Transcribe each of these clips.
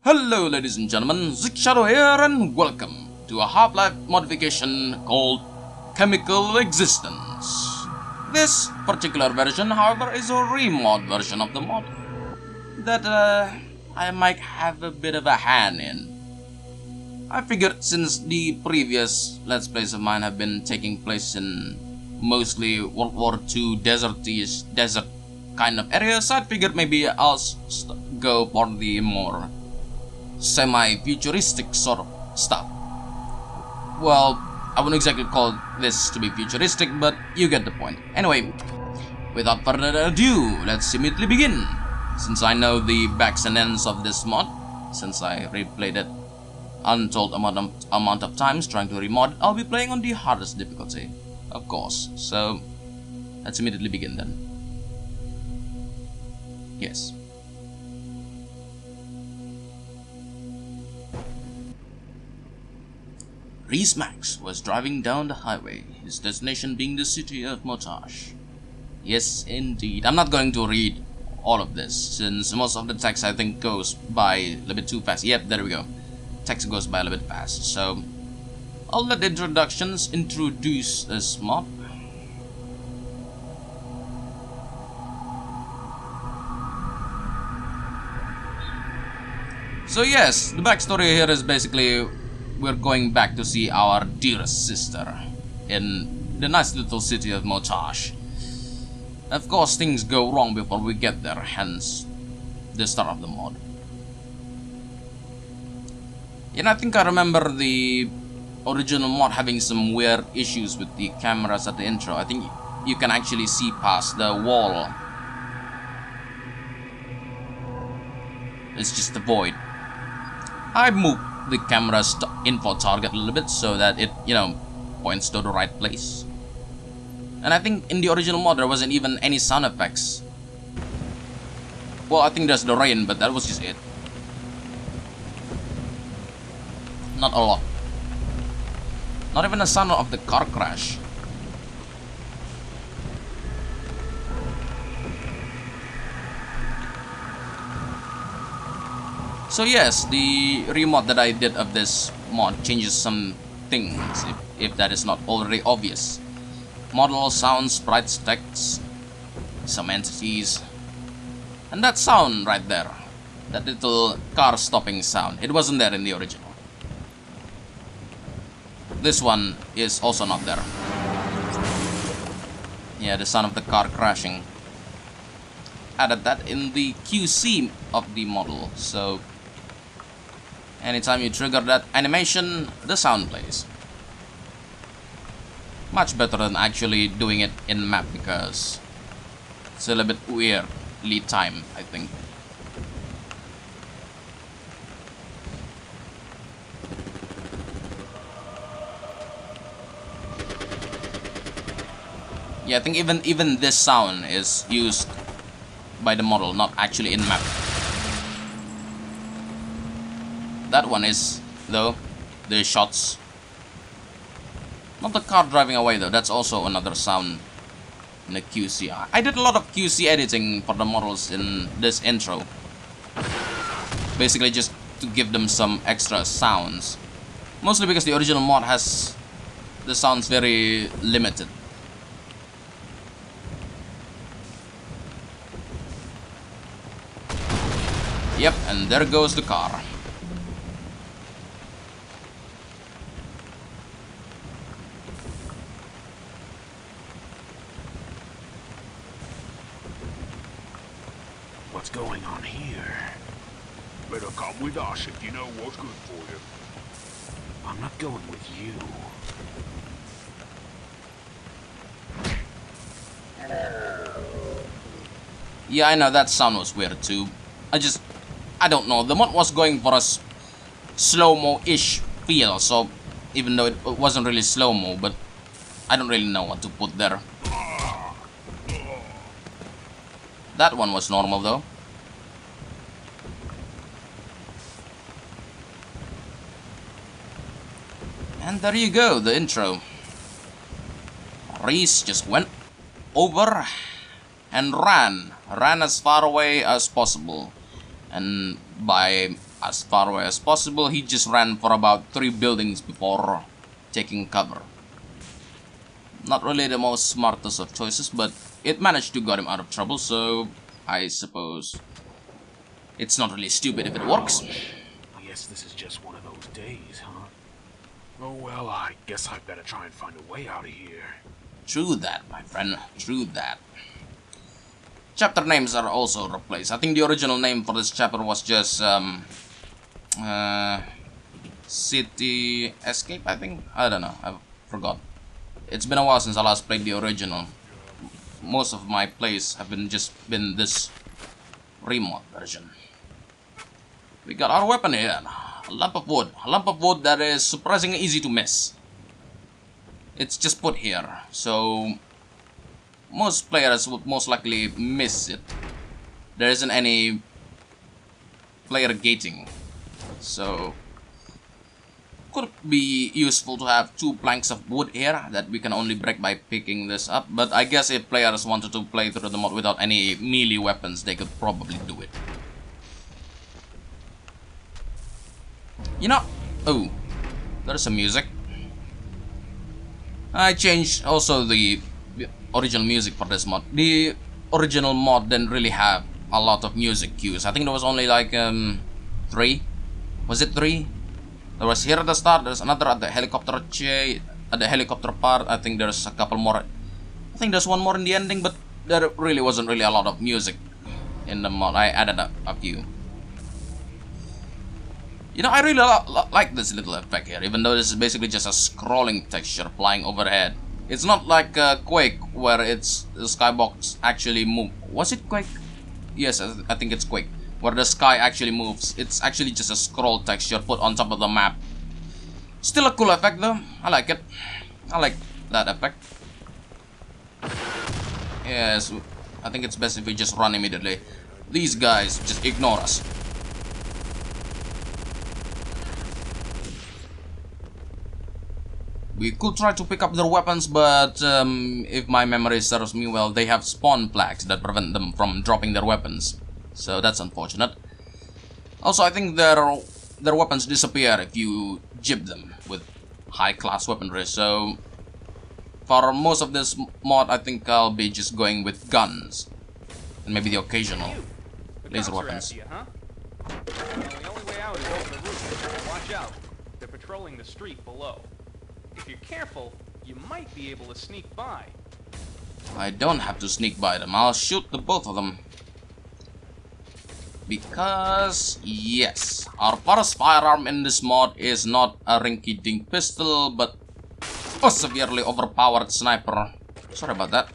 Hello ladies and gentlemen, Zik Shadow here and welcome to a Half-Life modification called Chemical Existence. This particular version, however, is a remod version of the mod that I might have a bit of a hand in. I figured since the previous Let's Plays of mine have been taking place in mostly World War II desert kind of areas, I figured maybe I'll go for the more semi-futuristic sort of stuff. Well, I wouldn't exactly call this to be futuristic, but you get the point. Anyway, without further ado, let's immediately begin. Since I know the backs and ends of this mod, since I replayed it untold amount of times trying to remod, I'll be playing on the hardest difficulty, of course. So, let's immediately begin then. Yes. Reece was driving down the highway, his destination being the city of Motashe. Yes, indeed. I'm not going to read all of this, since most of the text I think goes by a little bit too fast. Yep, there we go. Text goes by a little bit fast, so I'll let the introductions introduce this mod. So yes, the backstory here is basically we're going back to see our dearest sister in the nice little city of Motashe. Of course, things go wrong before we get there, hence the start of the mod. And I think I remember the original mod having some weird issues with the cameras at the intro. I think you can actually see past the wall. It's just a void. I moved the camera's info target a little bit so that it, points to the right place. And I think in the original mod there wasn't even any sound effects. Well, I think there's the rain, but that was just it. Not a lot. Not even a sound of the car crash. So yes, the remod that I did of this mod changes some things, if that is not already obvious. Model, sounds, sprites, text, some entities, and that sound right there, that little car stopping sound, it wasn't there in the original. This one is also not there. Yeah, the sound of the car crashing. Added that in the QC of the model, so anytime you trigger that animation, the sound plays. Much better than actually doing it in map, because it's a little bit weird lead time, I think. Yeah, I think even this sound is used by the model, not actually in map. That one is, though, the shots. Not the car driving away, though. That's also another sound in the QC. I did a lot of QC editing for the models in this intro. Basically just to give them some extra sounds. Mostly because the original mod has the sounds very limited. Yep, and there goes the car. What's going on here? Better come with us if you know what's good for you. I'm not going with you. Yeah, I know that sound was weird too. I don't know. The mod was going for a slow-mo-ish feel, so even though it wasn't really slow-mo, but I don't really know what to put there. That one was normal though. And there you go, the intro. Reece just went over and ran as far away as possible. And by as far away as possible. He just ran for about 3 buildings before taking cover. Not really the most smartest of choices, but it managed to get him out of trouble, so I suppose it's not really stupid if it works. I guess this is just one of those days, huh? Oh well, I guess I better try and find a way out of here. True that, my friend. True that. Chapter names are also replaced. I think the original name for this chapter was just City Escape, I think. I don't know. I forgot. It's been a while since I last played the original. Most of my plays have been this Remod version. We got our weapon here. A lump of wood. A lump of wood that is surprisingly easy to miss. It's just put here, so most players would most likely miss it. There isn't any player gating, so could be useful to have 2 planks of wood here that we can only break by picking this up. But I guess if players wanted to play through the mod without any melee weapons, they could probably do it. You know, oh, there's some music. I changed also the original music for this mod. The original mod didn't really have a lot of music cues. I think there was only like 3. Was it 3? There was here at the start. There's another at the helicopter at the helicopter part. I think there's a couple more. I think there's one more in the ending, but there really wasn't really a lot of music in the mod. I added a few. You know, I really like this little effect here, even though this is basically just a scrolling texture flying overhead. It's not like Quake, where it's the skybox actually move. Was it Quake? Yes, I think it's Quake, where the sky actually moves. It's actually just a scroll texture put on top of the map. Still a cool effect though. I like it. I like that effect. Yes, I think it's best if we just run immediately. These guys just ignore us. We could try to pick up their weapons, but if my memory serves me well, they have spawn flags that prevent them from dropping their weapons. So that's unfortunate. Also, I think their weapons disappear if you jib them with high-class weaponry. So for most of this mod, I think I'll be just going with guns and maybe the occasional laser weapons. You, huh? The only way out is over the roof. Watch out. They're patrolling the street below. If you're careful, you might be able to sneak by. I don't have to sneak by them. I'll shoot the both of them. Because, yes, our first firearm in this mod is not a rinky-dink pistol, but a severely overpowered sniper. Sorry about that.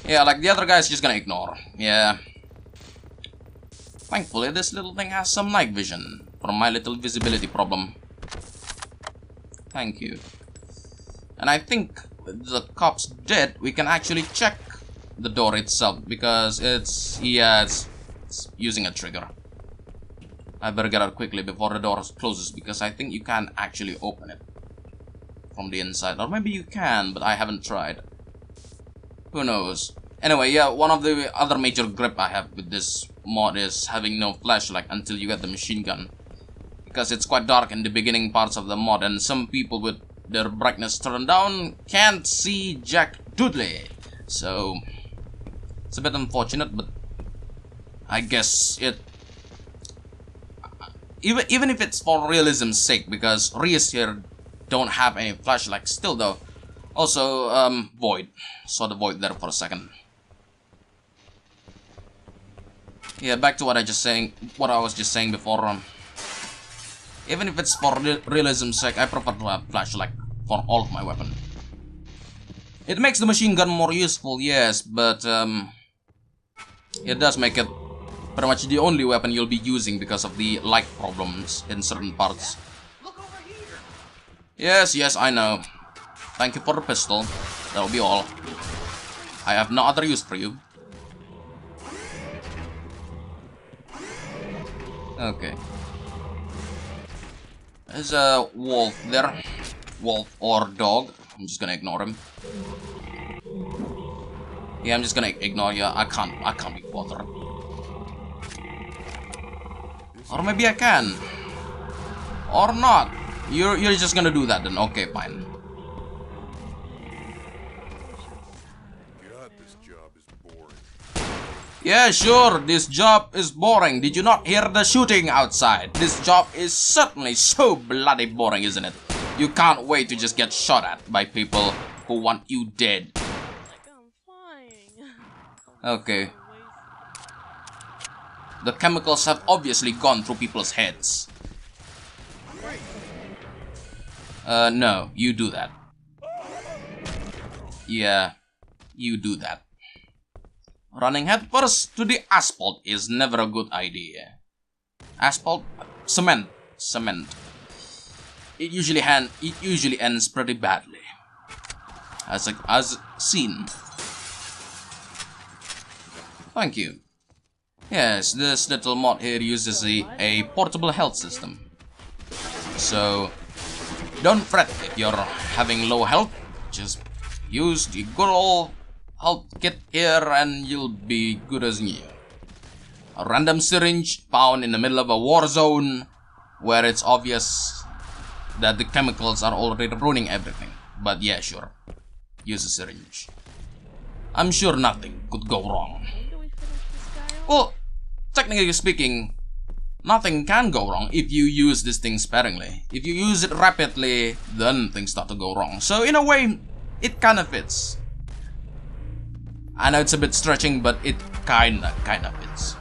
Yeah, like the other guy's just gonna ignore. Yeah. Thankfully, this little thing has some night vision for my little visibility problem. Thank you. And I think with the cops dead, we can actually check the door itself because it's using a trigger. I better get out quickly before the door closes because I think you can't actually open it from the inside. Or maybe you can, but I haven't tried. Who knows? Anyway, yeah, one of the other major grip I have with this mod is having no flashlight until you get the machine gun. Because it's quite dark in the beginning parts of the mod, and some people with their brightness turned down can't see jack doodly. So it's a bit unfortunate, but I guess it even if it's for realism's sake, because Reece here don't have any flashlight still though. Also, void. Saw the void there for a second. Yeah, back to what I was just saying before. Even if it's for realism's sake, I prefer to have flashlight for all of my weapon. It makes the machine gun more useful, yes, but it does make it pretty much the only weapon you'll be using because of the light problems in certain parts. Yes, I know. Thank you for the pistol. That'll be all. I have no other use for you. Okay. There's a wolf there. Wolf or dog. I'm just gonna ignore him. Yeah, I'm just gonna ignore you. I can't be bothered. Or maybe I can. Or not. You're just gonna do that then. Okay, fine. God, this job is boring. Yeah, sure, this job is boring. Did you not hear the shooting outside? This job is certainly so bloody boring, isn't it? You can't wait to just get shot at by people who want you dead. Like I'm flying. Okay. The chemicals have obviously gone through people's heads. No, you do that. Yeah, you do that. Running headfirst to the asphalt is never a good idea. Asphalt? Cement. It usually ends pretty badly. As seen. Thank you. Yes, this little mod here uses a portable health system. So, don't fret if you're having low health. Just use the good old health kit here and you'll be good as new. A random syringe found in the middle of a war zone where it's obvious that the chemicals are already ruining everything. But yeah, sure. Use a syringe. I'm sure nothing could go wrong. When do we finish this guy off? Well, technically speaking, nothing can go wrong if you use this thing sparingly. If you use it rapidly, then things start to go wrong. So in a way, it kind of fits. I know it's a bit stretching, but it kinda fits.